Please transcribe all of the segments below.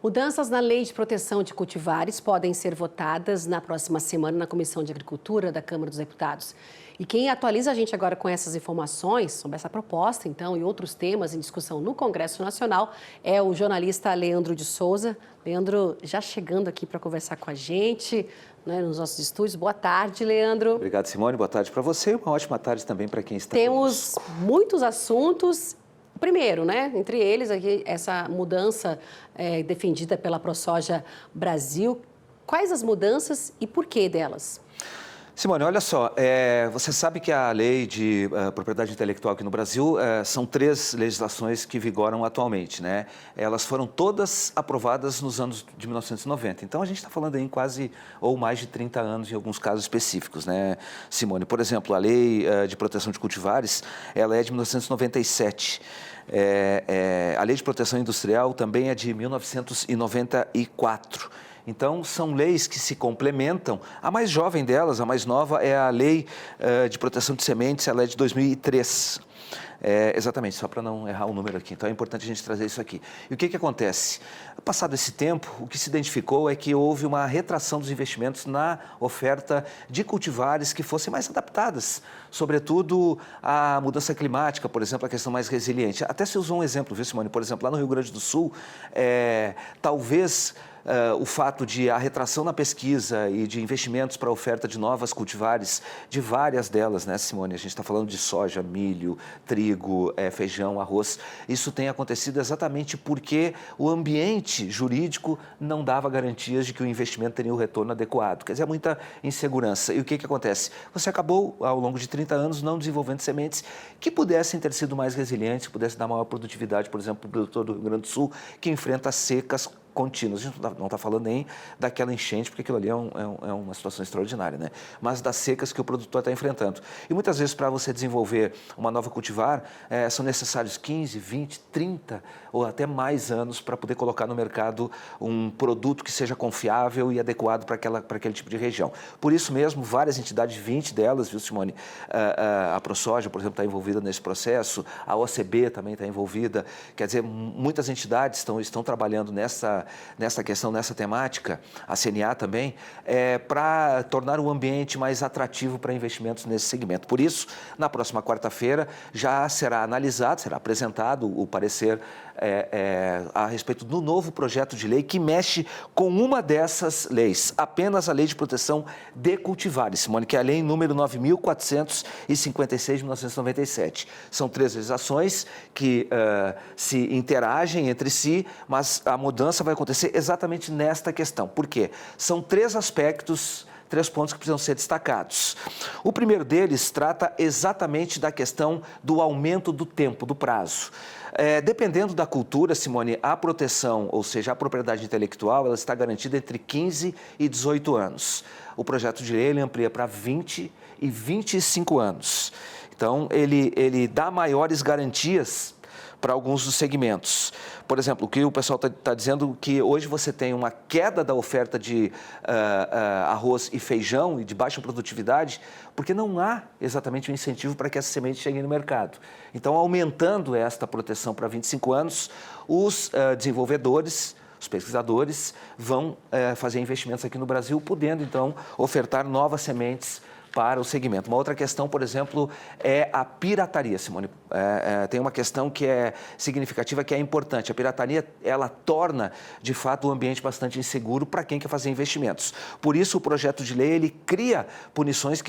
Mudanças na Lei de Proteção de Cultivares podem ser votadas na próxima semana na Comissão de Agricultura da Câmara dos Deputados. E quem atualiza a gente agora com essas informações sobre essa proposta, então, e outros temas em discussão no Congresso Nacional, é o jornalista Leandro de Souza. Leandro, já chegando aqui para conversar com a gente, né, nos nossos estúdios. Boa tarde, Leandro. Obrigado, Simone. Boa tarde para você e uma ótima tarde também para quem está Temos muitos assuntos. Primeiro, né, entre eles, aqui, essa mudança defendida pela ProSoja Brasil. Quais as mudanças e por que delas? Simone, olha só, você sabe que a lei de propriedade intelectual aqui no Brasil são 3 legislações que vigoram atualmente, né? Elas foram todas aprovadas nos anos de 1990. Então, a gente está falando aí em quase ou mais de 30 anos em alguns casos específicos, né, Simone? Por exemplo, a lei de proteção de cultivares, ela é de 1997. A lei de proteção industrial também é de 1994. Então, são leis que se complementam. A mais jovem delas, a mais nova, é a Lei de Proteção de Sementes, ela é de 2003. Exatamente, só para não errar o número aqui. Então, é importante a gente trazer isso aqui. E o que acontece? Passado esse tempo, o que se identificou é que houve uma retração dos investimentos na oferta de cultivares que fossem mais adaptadas, sobretudo à mudança climática, por exemplo, a questão mais resiliente. Até se usou um exemplo, viu, Simone? Por exemplo, lá no Rio Grande do Sul, talvez o fato de a retração na pesquisa e de investimentos para a oferta de novas cultivares, de várias delas, né, Simone? A gente está falando de soja, milho, trigo, feijão, arroz. Isso tem acontecido exatamente porque o ambiente jurídico não dava garantias de que o investimento teria o retorno adequado. Quer dizer, muita insegurança. E o que acontece? Você acabou, ao longo de 30 anos, não desenvolvendo sementes que pudessem ter sido mais resilientes, que pudessem dar maior produtividade, por exemplo, para o produtor do Rio Grande do Sul, que enfrenta secas contínuas. A gente não está falando nem daquela enchente, porque aquilo ali é uma situação extraordinária, né? Mas das secas que o produtor está enfrentando. E muitas vezes, para você desenvolver uma nova cultivar, são necessários 15, 20, 30 ou até mais anos para poder colocar no mercado um produto que seja confiável e adequado para aquele tipo de região. Por isso mesmo, várias entidades, 20 delas, viu, Simone? A ProSoja, por exemplo, está envolvida nesse processo, a OCB também está envolvida. Quer dizer, muitas entidades estão trabalhando nessa questão, nessa temática, a CNA também, para tornar o ambiente mais atrativo para investimentos nesse segmento. Por isso, na próxima quarta-feira, já será analisado, será apresentado o parecer a respeito do novo projeto de lei que mexe com uma dessas leis, apenas a Lei de Proteção de Cultivares, Simone, que é a lei número 9.456 de 1997. São 3 legislações que se interagem entre si, mas a mudança vai acontecer exatamente nesta questão. Por quê? São 3 aspectos, 3 pontos que precisam ser destacados. O primeiro deles trata exatamente da questão do aumento do tempo, do prazo. Dependendo da cultura, Simone, a proteção, ou seja, a propriedade intelectual, ela está garantida entre 15 e 18 anos. O projeto de lei ele amplia para 20 e 25 anos. Então, ele dá maiores garantias para alguns dos segmentos. Por exemplo, o que o pessoal está dizendo que hoje você tem uma queda da oferta de arroz e feijão e de baixa produtividade, porque não há exatamente um incentivo para que essa semente chegue no mercado. Então, aumentando esta proteção para 25 anos, os desenvolvedores, os pesquisadores vão fazer investimentos aqui no Brasil, podendo, então, ofertar novas sementes para o segmento. Uma outra questão, por exemplo, é a pirataria, Simone. Tem uma questão que é significativa, que é importante. A pirataria, ela torna, de fato, o ambiente bastante inseguro para quem quer fazer investimentos. Por isso, o projeto de lei, ele cria punições,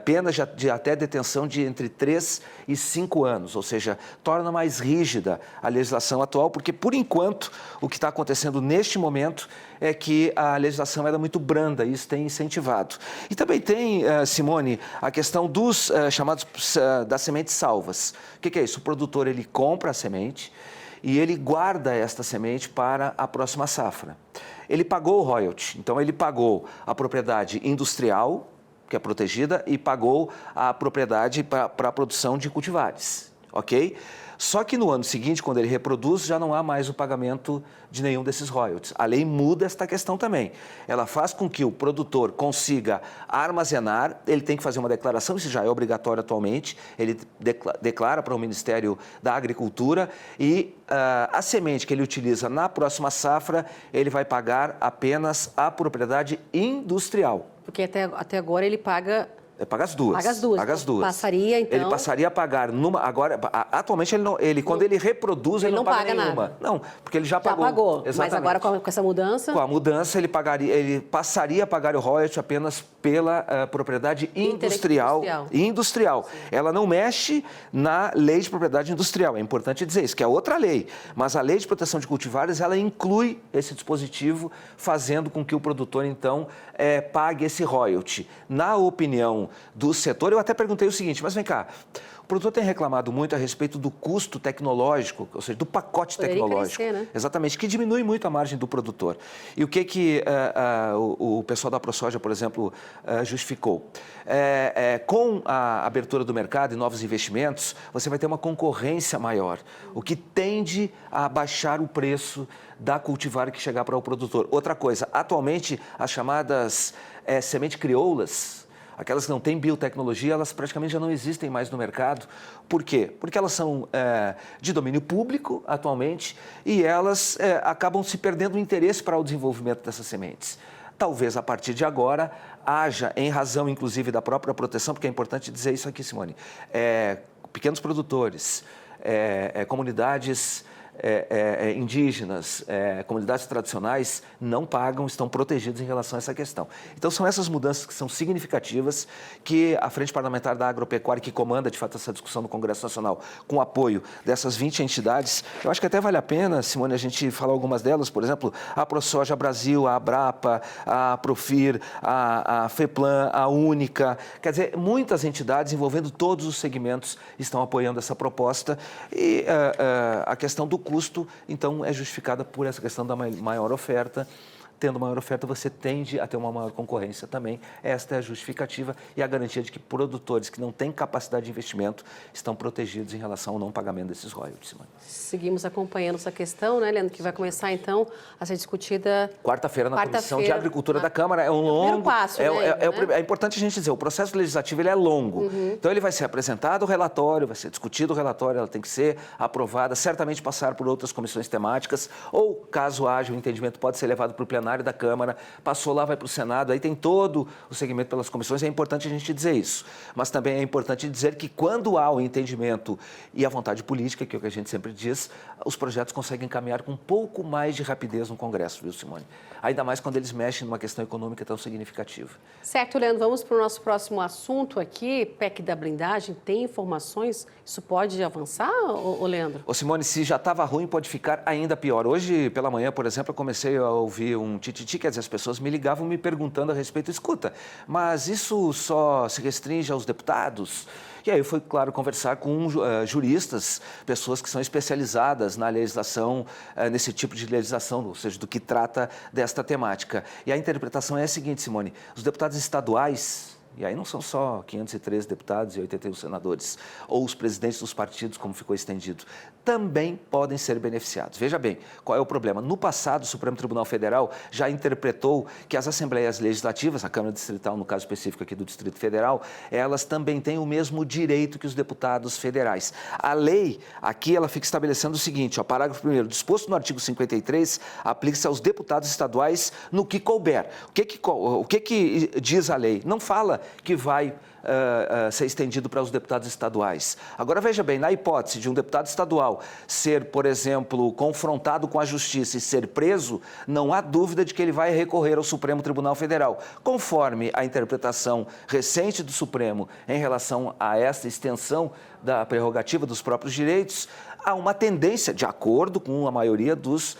penas de até detenção de entre 3 e 5 anos, ou seja, torna mais rígida a legislação atual, porque, por enquanto, o que está acontecendo neste momento é que a legislação era muito branda, e isso tem incentivado. E também tem, Simone, a questão dos chamados das sementes salvas. O que é isso? O produtor ele compra a semente e ele guarda esta semente para a próxima safra. Ele pagou o royalty, então ele pagou a propriedade industrial, que é protegida, e pagou a propriedade para a produção de cultivares, ok? Só que no ano seguinte, quando ele reproduz, já não há mais o pagamento de nenhum desses royalties. A lei muda esta questão também. Ela faz com que o produtor consiga armazenar, ele tem que fazer uma declaração, isso já é obrigatório atualmente, ele declara para o Ministério da Agricultura e a semente que ele utiliza na próxima safra, ele vai pagar apenas a propriedade industrial. Porque até agora ele paga... Paga as duas. Paga as duas. Paga as duas. Passaria, então... Ele passaria a pagar numa... Agora, atualmente, quando ele reproduz, ele não paga nenhuma. Nada. Não, porque ele já pagou. Já pagou. Exatamente. Mas agora, com essa mudança... Com a mudança, ele passaria a pagar o royalty apenas pela propriedade industrial. Ela não mexe na lei de propriedade industrial. É importante dizer isso, que é outra lei. Mas a lei de proteção de cultivares, ela inclui esse dispositivo, fazendo com que o produtor, então, pague esse royalty. Na opinião do setor, eu até perguntei o seguinte, mas vem cá, o produtor tem reclamado muito a respeito do custo tecnológico, ou seja, do pacote tecnológico. Crescer, né? Exatamente, que diminui muito a margem do produtor. E o que o pessoal da ProSoja, por exemplo, justificou? Com a abertura do mercado e novos investimentos, você vai ter uma concorrência maior, o que tende a baixar o preço da cultivar que chegar para o produtor. Outra coisa, atualmente, as chamadas sementes crioulas, aquelas que não têm biotecnologia, elas praticamente já não existem mais no mercado. Por quê? Porque elas são de domínio público atualmente e elas acabam se perdendo o interesse para o desenvolvimento dessas sementes. Talvez a partir de agora haja, em razão inclusive da própria proteção, porque é importante dizer isso aqui, Simone, pequenos produtores, comunidades indígenas, comunidades tradicionais não pagam, estão protegidos em relação a essa questão. Então, são essas mudanças que são significativas que a Frente Parlamentar da Agropecuária, que comanda, de fato, essa discussão no Congresso Nacional, com o apoio dessas 20 entidades, eu acho que até vale a pena, Simone, a gente falar algumas delas, por exemplo, a ProSoja Brasil, a Abrapa, a Profir, a FEPLAN, a Única, quer dizer, muitas entidades envolvendo todos os segmentos estão apoiando essa proposta e a questão do custo, então, é justificada por essa questão da maior oferta. Tendo maior oferta, você tende a ter uma maior concorrência também. Esta é a justificativa e a garantia de que produtores que não têm capacidade de investimento estão protegidos em relação ao não pagamento desses royalties. Seguimos acompanhando essa questão, né, Leandro, que vai começar, então, a ser discutida... Quarta-feira na Comissão de Agricultura da Câmara. É um longo... Primeiro passo, é importante a gente dizer, o processo legislativo ele é longo. Então, ele vai ser apresentado o relatório, vai ser discutido o relatório, ela tem que ser aprovada, certamente passar por outras comissões temáticas, ou, caso haja o entendimento, pode ser levado para o plenário da Câmara, passou lá, vai para o Senado, aí tem todo o segmento pelas comissões, é importante a gente dizer isso. Mas também é importante dizer que quando há o entendimento e a vontade política, que é o que a gente sempre diz, os projetos conseguem caminhar com um pouco mais de rapidez no Congresso, viu, Simone? Ainda mais quando eles mexem numa questão econômica tão significativa. Certo, Leandro, vamos para o nosso próximo assunto aqui, PEC da blindagem, tem informações? Isso pode avançar, Leandro? Simone, se já estava ruim, pode ficar ainda pior. Hoje, pela manhã, por exemplo, eu comecei a ouvir um tititi, quer dizer, as pessoas me ligavam me perguntando a respeito, escuta, mas isso só se restringe aos deputados? E aí foi, claro, conversar com juristas, pessoas que são especializadas na legislação, nesse tipo de legislação, ou seja, do que trata desta temática. E a interpretação é a seguinte, Simone, os deputados estaduais... E aí não são só 513 deputados e 81 senadores, ou os presidentes dos partidos, como ficou estendido, também podem ser beneficiados. Veja bem, qual é o problema? No passado, o Supremo Tribunal Federal já interpretou que as assembleias legislativas, a Câmara Distrital, no caso específico aqui do Distrito Federal, elas também têm o mesmo direito que os deputados federais. A lei, aqui, ela fica estabelecendo o seguinte, ó, parágrafo 1º, disposto no artigo 53, aplica-se aos deputados estaduais no que couber. O que diz a lei? Não fala que vai ser estendido para os deputados estaduais. Agora, veja bem, na hipótese de um deputado estadual ser, por exemplo, confrontado com a justiça e ser preso, não há dúvida de que ele vai recorrer ao Supremo Tribunal Federal. Conforme a interpretação recente do Supremo em relação a esta extensão da prerrogativa dos próprios direitos, há uma tendência, de acordo com a maioria dos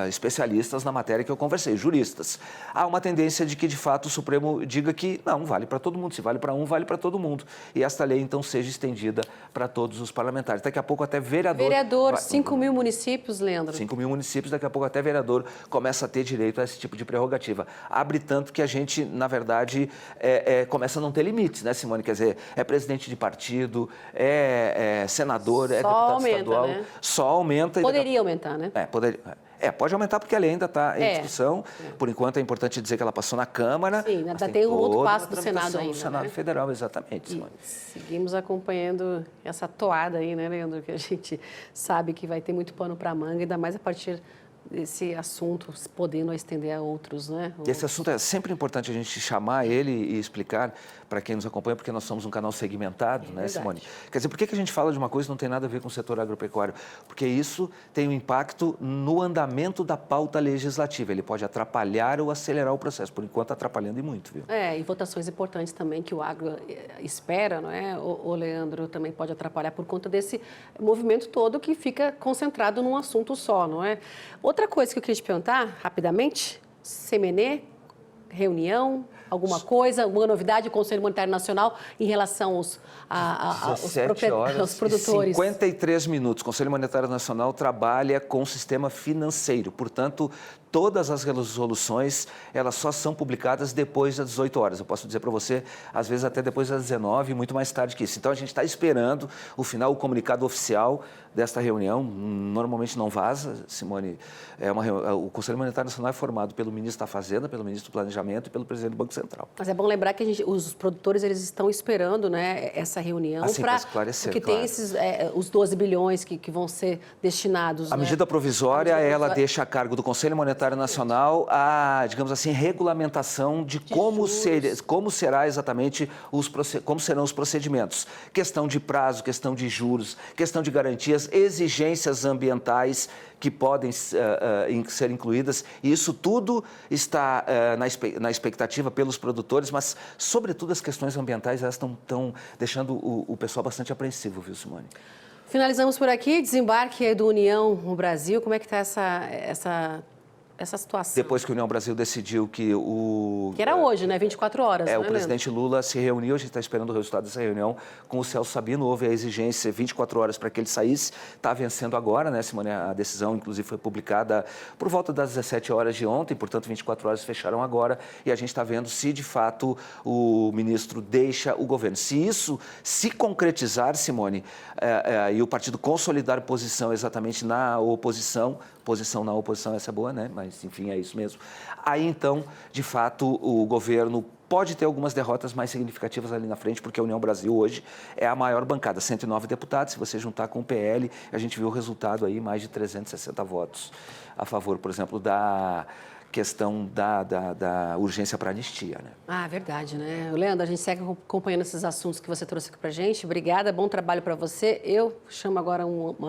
especialistas na matéria que eu conversei, juristas, há uma tendência de que, de fato, o Supremo diga que não, vale para todo mundo, se vale para um, vale para todo mundo. E esta lei, então, seja estendida para todos os parlamentares. Daqui a pouco até vereador... Vereador, 5.000 municípios, Leandro. 5.000 municípios, daqui a pouco até vereador começa a ter direito a esse tipo de prerrogativa. Abre tanto que a gente, na verdade, começa a não ter limites, né, Simone? Quer dizer, é presidente de partido, é senador, é deputado estadual. Né? Só aumenta. Poderia aumentar, né? Pode aumentar porque a lei ainda está em discussão. Por enquanto, é importante dizer que ela passou na Câmara. Sim, ainda tem um outro passo do Senado ainda. No Senado Federal, exatamente, Simone. Seguimos acompanhando essa toada aí, né, Leandro? Que a gente sabe que vai ter muito pano para manga, ainda mais a partir desse assunto podendo estender a outros, né? Esse assunto é sempre importante a gente chamar ele e explicar para quem nos acompanha, porque nós somos um canal segmentado, né, verdade. Simone? Quer dizer, por que a gente fala de uma coisa que não tem nada a ver com o setor agropecuário? Porque isso tem um impacto no andamento da pauta legislativa. Ele pode atrapalhar ou acelerar o processo, por enquanto atrapalhando e muito, viu? E votações importantes também que o agro espera, não é? O Leandro também pode atrapalhar por conta desse movimento todo que fica concentrado num assunto só, não é? Outra coisa que eu queria te perguntar, rapidamente, Semenê, reunião, alguma coisa, alguma novidade do Conselho Monetário Nacional em relação aos produtores? 53 minutos. O Conselho Monetário Nacional trabalha com o sistema financeiro, portanto, todas as resoluções, elas só são publicadas depois das 18 horas. Eu posso dizer para você, às vezes até depois das 19, muito mais tarde que isso. Então, a gente está esperando o comunicado oficial desta reunião. Normalmente não vaza, Simone. O Conselho Monetário Nacional é formado pelo ministro da Fazenda, pelo ministro do Planejamento e pelo presidente do Banco Central. Mas é bom lembrar que os produtores eles estão esperando, né, essa reunião para esclarecer, porque tem esses, os 12 bilhões que vão ser destinados. A medida provisória, ela deixa a cargo do Conselho Monetário Nacional a, digamos assim, regulamentação de como será exatamente como serão os procedimentos. Questão de prazo, questão de juros, questão de garantias, exigências ambientais que podem ser incluídas. E isso tudo está na expectativa pelos produtores, mas, sobretudo, as questões ambientais, elas estão deixando o pessoal bastante apreensivo, viu, Simone? Finalizamos por aqui. Desembarque do União no Brasil. Como é que está essa situação? Depois que a União Brasil decidiu que Que era hoje, né? 24 horas, o presidente Lula se reuniu, a gente está esperando o resultado dessa reunião com o Celso Sabino. Houve a exigência 24 horas para que ele saísse. Está vencendo agora, né, Simone? A decisão, inclusive, foi publicada por volta das 17 horas de ontem, portanto, 24 horas fecharam agora. E a gente está vendo se, de fato, o ministro deixa o governo. Se isso se concretizar, Simone, e o partido consolidar posição exatamente na oposição, essa é boa, né? Mas, enfim, é isso mesmo. Aí, então, de fato, o governo pode ter algumas derrotas mais significativas ali na frente, porque a União Brasil hoje é a maior bancada, 109 deputados. Se você juntar com o PL, a gente viu o resultado aí, mais de 360 votos a favor, por exemplo, da questão da urgência para anistia, né? Verdade, né? Leandro, a gente segue acompanhando esses assuntos que você trouxe aqui para a gente. Obrigada, bom trabalho para você. Eu chamo agora uma